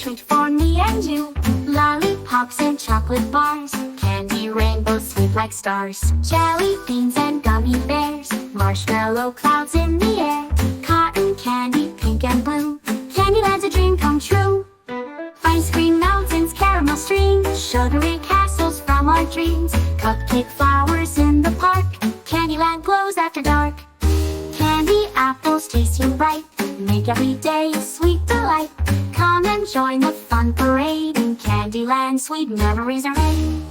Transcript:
treat for me and you. Lollipops and chocolate bars, candy rainbows sweet like stars. Jelly beans and gummy bears, marshmallow clouds in the air. Cotton candy, pink and blue, Candyland's a dream come true. Ice cream mountains, caramel streams, sugary castles from our dreams. Cupcake flowers in the park, Candyland glows after dark. Candy apples tasting bright, make every day a sweet delight. Come and join the fun parade, in Candyland sweet memories are made.